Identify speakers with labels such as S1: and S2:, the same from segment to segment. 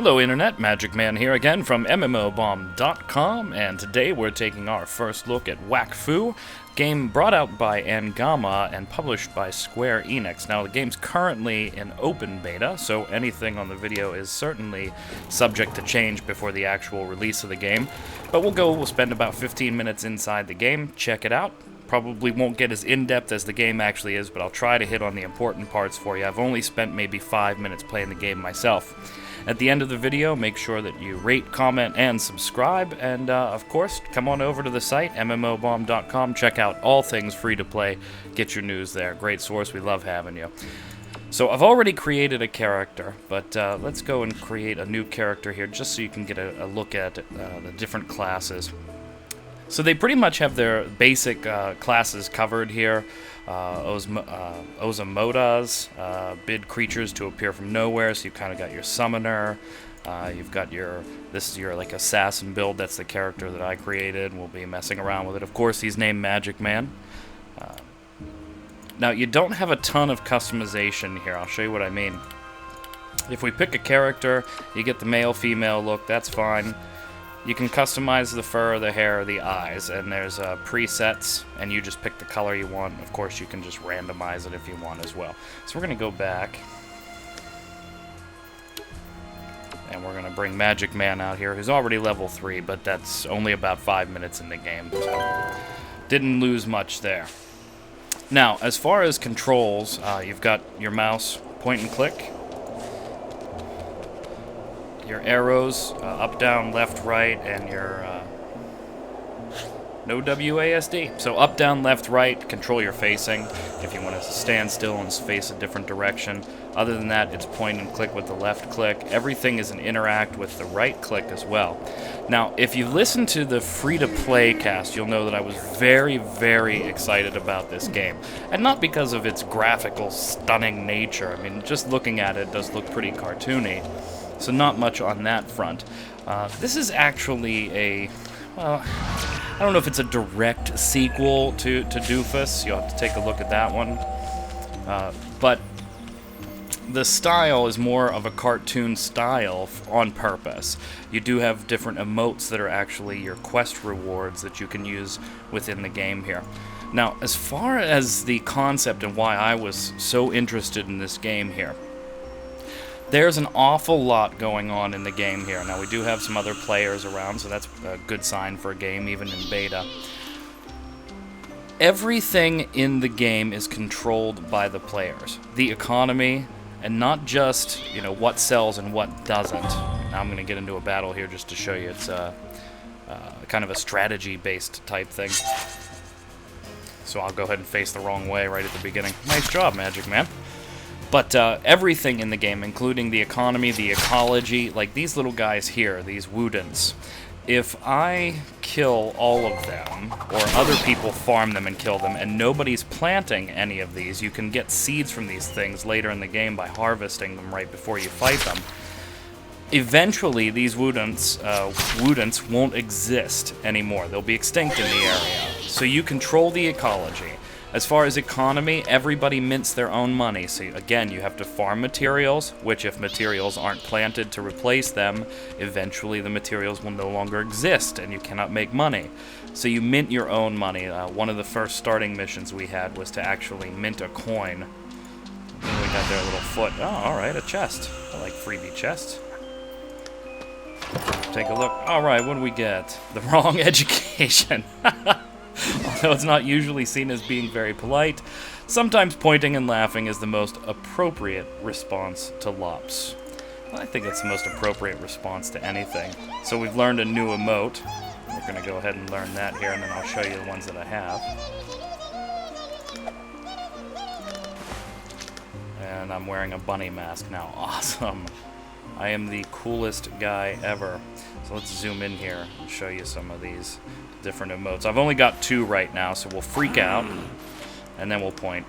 S1: Hello Internet, Magic Man here again from MMORPG.com, and today we're taking our first look at Wakfu, game brought out by Angama and published by Square Enix. Now the game's currently in open beta, so anything on the video is certainly subject to change before the actual release of the game, but we'll spend about 15 minutes inside the game, check it out. Probably won't get as in-depth as the game actually is, but I'll try to hit on the important parts for you. I've only spent maybe 5 minutes playing the game myself. At the end of the video, make sure that you rate, comment, and subscribe, and of course, come on over to the site, MMORPG.com, check out all things free-to-play, get your news there. Great source, we love having you. So I've already created a character, but let's go and create a new character here, just so you can get a look at the different classes. So they pretty much have their basic classes covered here. Ozamodas, bid creatures to appear from nowhere, so you've kind of got your summoner. You've got this is your like assassin build, that's the character that I created. We'll be messing around with it. Of course, he's named Magic Man. Now, you don't have a ton of customization here. I'll show you what I mean. If we pick a character, you get the male-female look, that's fine. You can customize the fur, the hair, the eyes, and there's presets, and you just pick the color you want. Of course, you can just randomize it if you want as well. So we're going to go back, and we're going to bring Magic Man out here, who's already level 3, but that's only about 5 minutes in the game, so didn't lose much there. Now, as far as controls, you've got your mouse, point and click. Your arrows, up, down, left, right, and your no WASD. So up, down, left, right, control your facing if you want to stand still and face a different direction. Other than that, it's point and click with the left click. Everything is an interact with the right click as well. Now, if you listen to the free-to-play cast, you'll know that I was very, very excited about this game. And not because of its graphical, stunning nature. I mean, just looking at it does look pretty cartoony. So not much on that front. This is actually well, I don't know if it's a direct sequel to Doofus. You'll have to take a look at that one. But the style is more of a cartoon style on purpose. You do have different emotes that are actually your quest rewards that you can use within the game here. Now, as far as the concept and why I was so interested in this game here, there's an awful lot going on in the game here. Now, we do have some other players around, so that's a good sign for a game, even in beta. Everything in the game is controlled by the players. The economy, and not just, what sells and what doesn't. Now, I'm going to get into a battle here just to show you it's kind of a strategy-based type thing. So I'll go ahead and face the wrong way right at the beginning. Nice job, Magic Man. But everything in the game, including the economy, the ecology, like these little guys here, these Woodens, if I kill all of them, or other people farm them and kill them, and nobody's planting any of these, you can get seeds from these things later in the game by harvesting them right before you fight them. Eventually, these Woodens won't exist anymore. They'll be extinct in the area. So you control the ecology. As far as economy, everybody mints their own money. So again, you have to farm materials, which if materials aren't planted to replace them, eventually the materials will no longer exist and you cannot make money. So you mint your own money. One of the first starting missions we had was to actually mint a coin. And we got their little foot. Oh, alright, a chest. I like freebie chests. Take a look. Alright, what do we get? The wrong education. Although it's not usually seen as being very polite, sometimes pointing and laughing is the most appropriate response to lops. Well, I think it's the most appropriate response to anything. So we've learned a new emote. We're going to go ahead and learn that here, and then I'll show you the ones that I have. And I'm wearing a bunny mask now. Awesome. I am the coolest guy ever. So let's zoom in here and show you some of these different emotes. I've only got 2 right now, so we'll freak out, and then we'll point.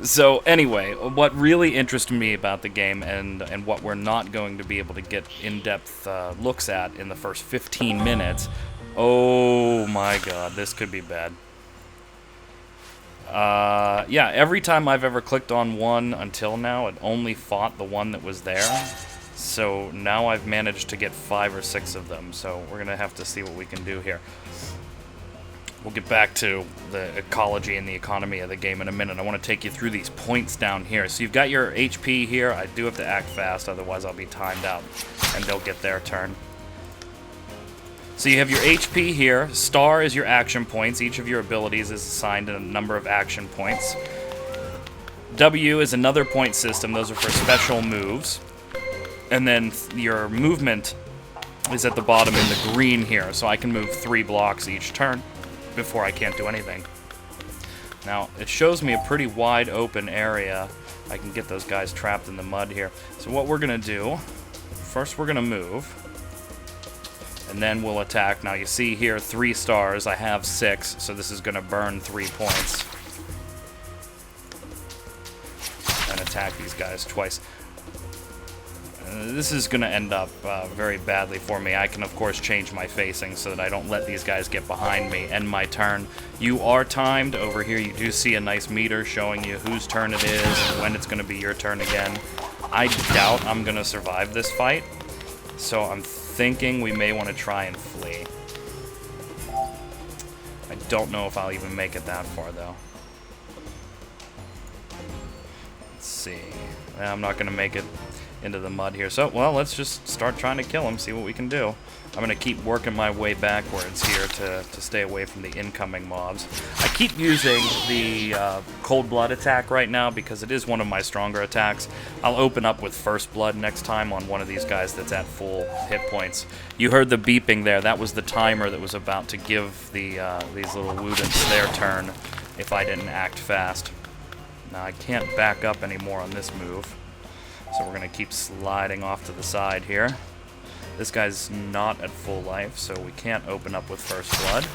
S1: So anyway, what really interested me about the game, and what we're not going to be able to get in-depth looks at in the first 15 minutes, oh my god, this could be bad. Yeah, every time I've ever clicked on one until now, it only fought the one that was there. So now I've managed to get 5 or 6 of them, so we're going to have to see what we can do here. We'll get back to the ecology and the economy of the game in a minute. I want to take you through these points down here. So you've got your HP here. I do have to act fast, otherwise I'll be timed out, and they'll get their turn. So you have your HP here. Star is your action points. Each of your abilities is assigned a number of action points. W is another point system. Those are for special moves. And then your movement is at the bottom in the green here. So I can move 3 blocks each turn before I can't do anything. Now, it shows me a pretty wide open area. I can get those guys trapped in the mud here. So what we're going to do, first we're going to move. And then we'll attack. Now you see here 3 stars. I have 6, so this is going to burn 3 points. And attack these guys twice. This is going to end up very badly for me. I can, of course, change my facing so that I don't let these guys get behind me. End my turn. You are timed. Over here you do see a nice meter showing you whose turn it is and when it's going to be your turn again. I doubt I'm going to survive this fight, so I'm thinking we may want to try and flee. I don't know if I'll even make it that far, though. Let's see. I'm not going to make it into the mud here. So, well, let's just start trying to kill him, see what we can do. I'm going to keep working my way backwards here to stay away from the incoming mobs. I keep using the Cold Blood attack right now because it is one of my stronger attacks. I'll open up with First Blood next time on one of these guys that's at full hit points. You heard the beeping there. That was the timer that was about to give these little Woodens their turn if I didn't act fast. Now, I can't back up anymore on this move, so we're going to keep sliding off to the side here. This guy's not at full life, so we can't open up with First Blood.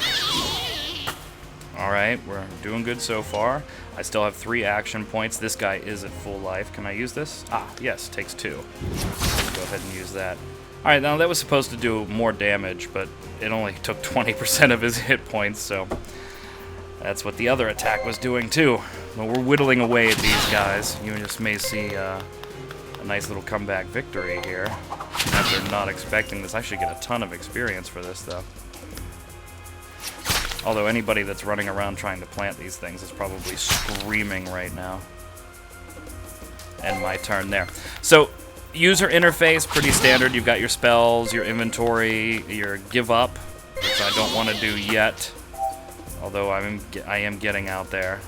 S1: Alright, we're doing good so far. I still have 3 action points. This guy is at full life. Can I use this? Ah, yes, takes 2. Let's go ahead and use that. Alright, now that was supposed to do more damage, but it only took 20% of his hit points, so that's what the other attack was doing too. Well, we're whittling away at these guys. You just may see a nice little comeback victory here. After not expecting this. I should get a ton of experience for this, though. Although anybody that's running around trying to plant these things is probably screaming right now. And my turn there. So, user interface, pretty standard. You've got your spells, your inventory, your give up, which I don't want to do yet. Although I am getting out there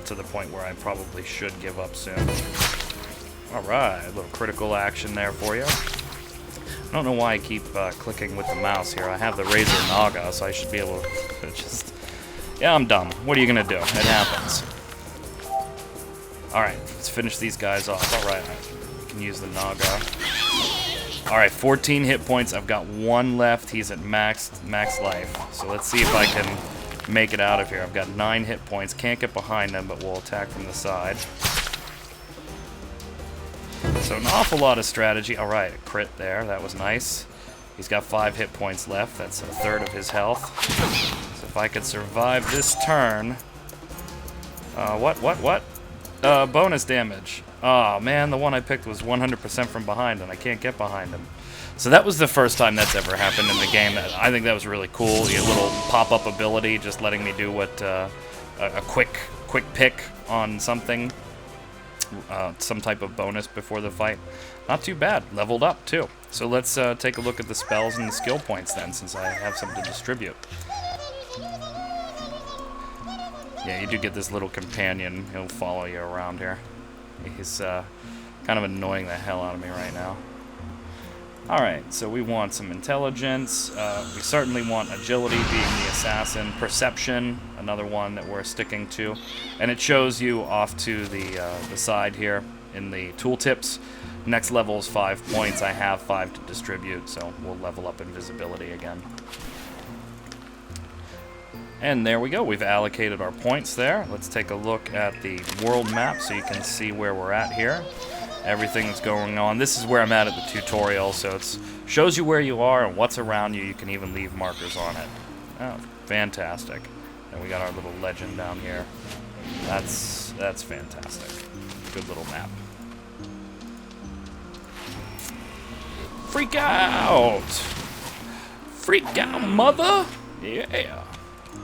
S1: to the point where I probably should give up soon. Alright, a little critical action there for you. I don't know why I keep clicking with the mouse here. I have the Razor Naga, so I should be able to just... Yeah, I'm dumb. What are you going to do? It happens. Alright, let's finish these guys off. Alright, I can use the Naga. Alright, 14 hit points. I've got 1 left. He's at max life. So let's see if I can make it out of here. I've got 9 hit points. Can't get behind him, but we'll attack from the side. So an awful lot of strategy. Alright, a crit there. That was nice. He's got 5 hit points left. That's a third of his health. So if I could survive this turn... What? Bonus damage. Oh, man, the one I picked was 100% from behind, and I can't get behind him. So that was the first time that's ever happened in the game. I think that was really cool. A little pop-up ability, just letting me do what a quick pick on something. Some type of bonus before the fight. Not too bad. Leveled up, too. So let's take a look at the spells and the skill points then, since I have some to distribute. Yeah, you do get this little companion. He'll follow you around here. He's kind of annoying the hell out of me right now. Alright, so we want some intelligence. We certainly want agility, being the assassin. Perception, another one that we're sticking to. And it shows you off to the side here in the tooltips. Next level is 5 points. I have 5 to distribute, so we'll level up invisibility again. And there we go. We've allocated our points there. Let's take a look at the world map so you can see where we're at here. Everything that's going on. This is where I'm at the tutorial, so it shows you where you are and what's around you. You can even leave markers on it. Oh, fantastic. And we got our little legend down here. That's fantastic. Good little map. Freak out! Freak out, mother! Yeah.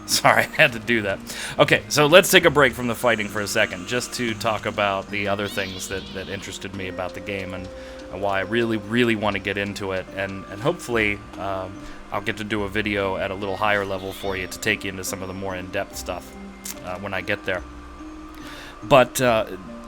S1: Sorry, I had to do that. Okay, so let's take a break from the fighting for a second, just to talk about the other things that interested me about the game and why I really want to get into it. And hopefully, I'll get to do a video at a little higher level for you to take you into some of the more in-depth stuff when I get there. But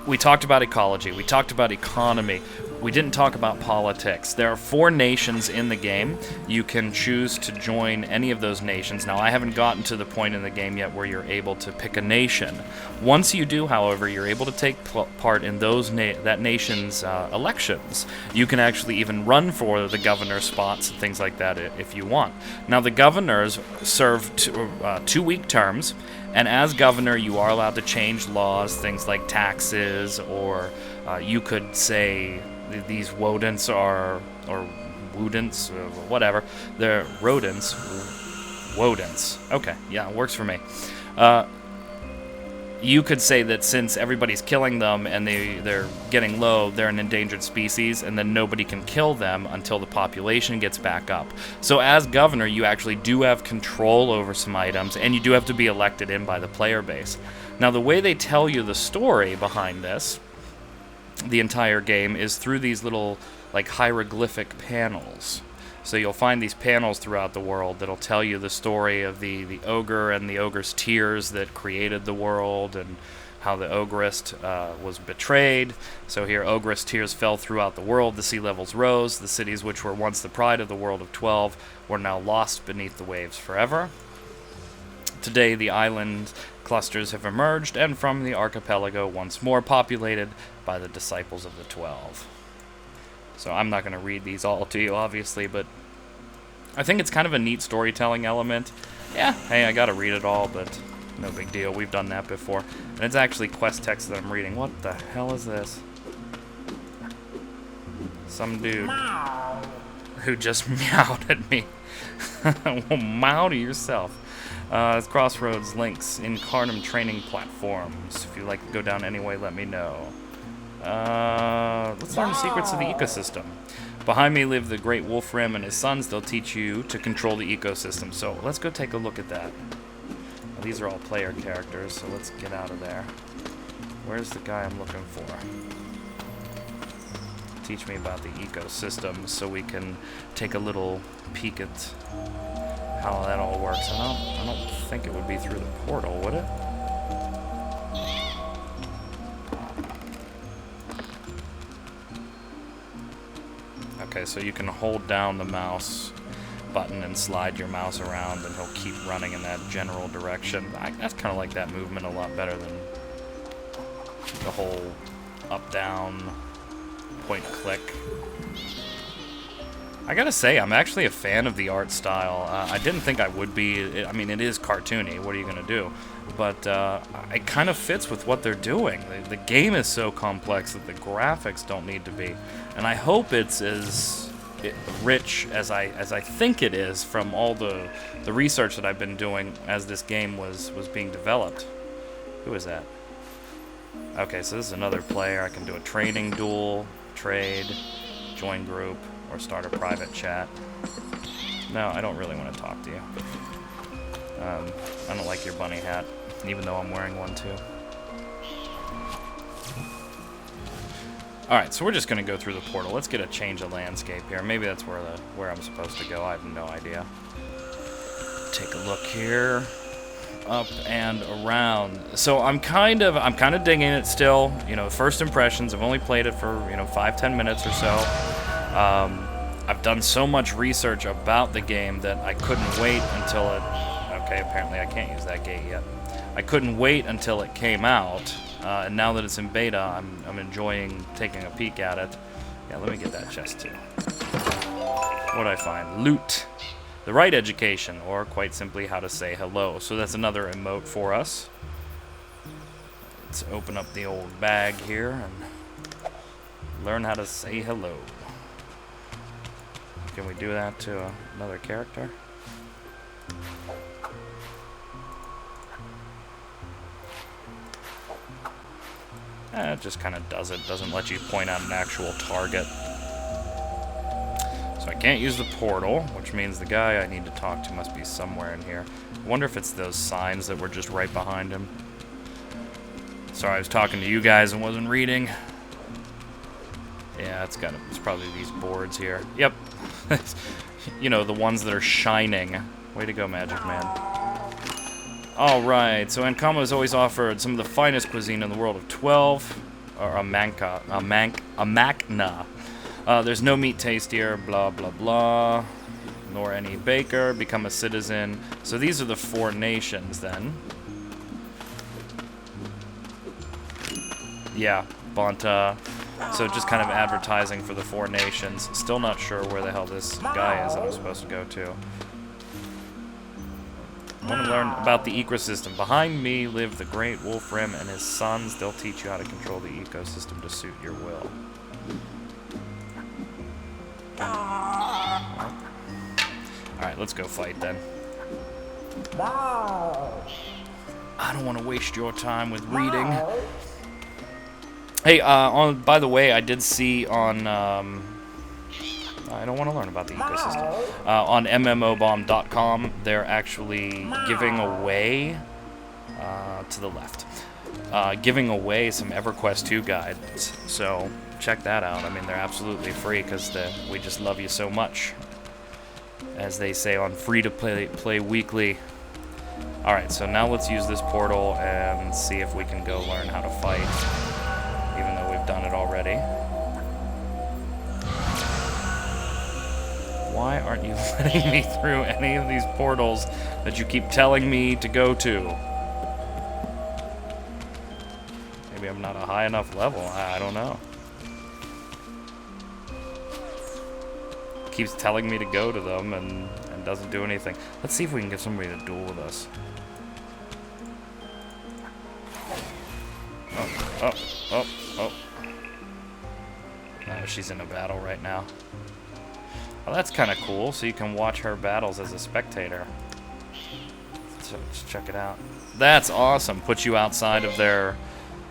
S1: we talked about ecology, we talked about economy, we didn't talk about politics. There are 4 nations in the game. You can choose to join any of those nations. Now, I haven't gotten to the point in the game yet where you're able to pick a nation. Once you do, however, you're able to take part in that nation's elections. You can actually even run for the governor spots and things like that if you want. Now, the governors serve 2-week terms, and as governor, you are allowed to change laws, things like taxes, or you could say these wodents or wodents, whatever. They're rodents. Wodents. Okay, yeah, it works for me. You could say that since everybody's killing them and they're getting low, they're an endangered species, and then nobody can kill them until the population gets back up. So as governor, you actually do have control over some items, and you do have to be elected in by the player base. Now, the way they tell you the story behind this, the entire game, is through these little, like, hieroglyphic panels. So you'll find these panels throughout the world that'll tell you the story of the ogre and the ogre's tears that created the world, and how the ogress was betrayed. So here, ogress tears fell throughout the world, the sea levels rose, the cities which were once the pride of the world of 12 were now lost beneath the waves forever. Today, the island clusters have emerged, and from the archipelago once more populated by the disciples of the 12. So I'm not going to read these all to you, obviously, but I think it's kind of a neat storytelling element. Yeah, hey, I got to read it all, but no big deal. We've done that before. And it's actually quest text that I'm reading. What the hell is this? Some dude who just meowed at me. Well, meow to yourself. It's Crossroads links in Carnum training platforms. If you'd like to go down anyway, let me know. Let's learn the secrets of the ecosystem. Behind me live the great wolf ram and his sons. They'll teach you to control the ecosystem. So let's go take a look at that. Now, these are all player characters, so let's get out of there. Where's the guy I'm looking for? Teach me about the ecosystem so we can take a little peek at how that all works. I don't think it would be through the portal, would it? Okay, so you can hold down the mouse button and slide your mouse around, and he'll keep running in that general direction. That's kind of like that movement a lot better than the whole up-down point-click. I gotta say, I'm actually a fan of the art style. I didn't think I would be. I mean, it is cartoony. What are you gonna do? But it kind of fits with what they're doing. The game is so complex that the graphics don't need to be. And I hope it's as rich as I think it is from all the research that I've been doing as this game was being developed. Who is that? Okay, so this is another player. I can do a training duel, trade, join group, or start a private chat. No, I don't really want to talk to you. I don't like your bunny hat, even though I'm wearing one too. Alright, so we're just going to go through the portal. Let's get a change of landscape here. Maybe that's where I'm supposed to go. I have no idea. Take a look here. Up and around. So I'm kind of digging it still. You know, first impressions. I've only played it for 5-10 minutes or so. I've done so much research about the game that I couldn't wait until it. Okay, apparently I can't use that gate yet. I couldn't wait until it came out, and now that it's in beta, I'm enjoying taking a peek at it. Yeah, let me get that chest too. What'd I find? Loot. The right education, or quite simply, how to say hello. So that's another emote for us. Let's open up the old bag here and learn how to say hello. Can we do that to another character? It just kind of doesn't let you point out an actual target. So I can't use the portal, which means the guy I need to talk to must be somewhere in here. I wonder if it's those signs that were just right behind him. Sorry, I was talking to you guys and wasn't reading. Yeah, it's probably these boards here. Yep. You know, the ones that are shining. Way to go, Magic Man. Alright, so Ankama has always offered some of the finest cuisine in the world of 12. Or a Makna. There's no meat tastier, blah, blah, blah. Nor any baker. Become a citizen. So these are the 4 nations, then. Yeah, Bonta. So just kind of advertising for the 4 nations. Still not sure where the hell this guy is that I'm supposed to go to. I want to learn about the ecosystem. Behind me live the great Wolfram and his sons. They'll teach you how to control the ecosystem to suit your will. Alright, let's go fight then. I don't want to waste your time with reading. Hey, by the way, I did see on, I don't want to learn about the ecosystem. On MMORPG.com, they're actually giving away, to the left, giving away some EverQuest 2 guides. So, check that out. I mean, they're absolutely free because we just love you so much. As they say on Free-to-Play Weekly. Alright, so now let's use this portal and see if we can go learn how to fight. Even though we've done it already. Why aren't you letting me through any of these portals that you keep telling me to go to? Maybe I'm not a high enough level. I don't know. Keeps telling me to go to them and doesn't do anything. Let's see if we can get somebody to duel with us. Oh. No, she's in a battle right now. Well, that's kind of cool, so you can watch her battles as a spectator. So, let's check it out. That's awesome. Puts you outside of their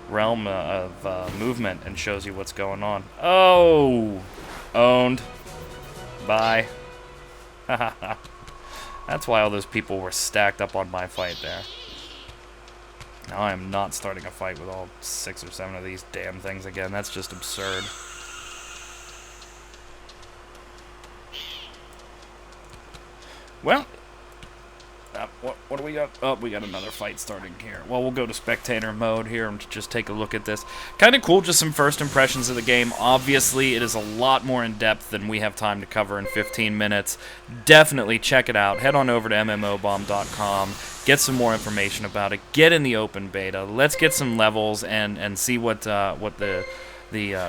S1: realm of movement and shows you what's going on. Oh! Owned. Bye. That's why all those people were stacked up on my fight there. Now I am not starting a fight with all 6 or 7 of these damn things again. That's just absurd. Well, what do we got? Oh, we got another fight starting here. Well, we'll go to spectator mode here and just take a look at this. Kind of cool, just some first impressions of the game. Obviously, it is a lot more in-depth than we have time to cover in 15 minutes. Definitely check it out. Head on over to MMORPG.com. Get some more information about it. Get in the open beta. Let's get some levels and see what the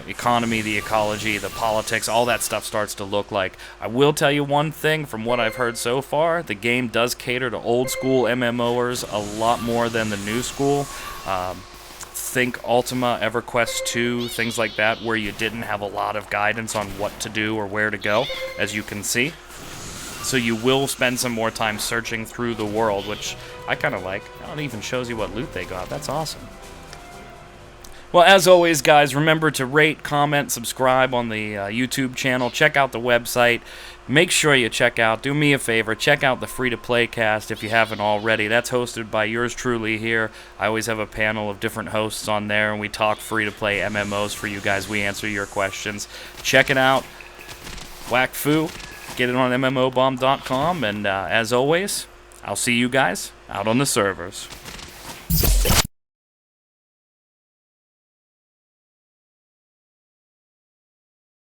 S1: economy, the ecology, the politics, all that stuff starts to look like. I will tell you one thing from what I've heard so far. The game does cater to old school MMOers a lot more than the new school. Think Ultima, EverQuest 2, things like that, where you didn't have a lot of guidance on what to do or where to go, as you can see. So you will spend some more time searching through the world, which I kind of like. It even shows you what loot they got. That's awesome. Well, as always, guys, remember to rate, comment, subscribe on the YouTube channel. Check out the website. Make sure you do me a favor, check out the Free-to-Play cast if you haven't already. That's hosted by yours truly here. I always have a panel of different hosts on there, and we talk free-to-play MMOs for you guys. We answer your questions. Check it out. Wakfu. Get it on MMOBomb.com, and as always, I'll see you guys out on the servers.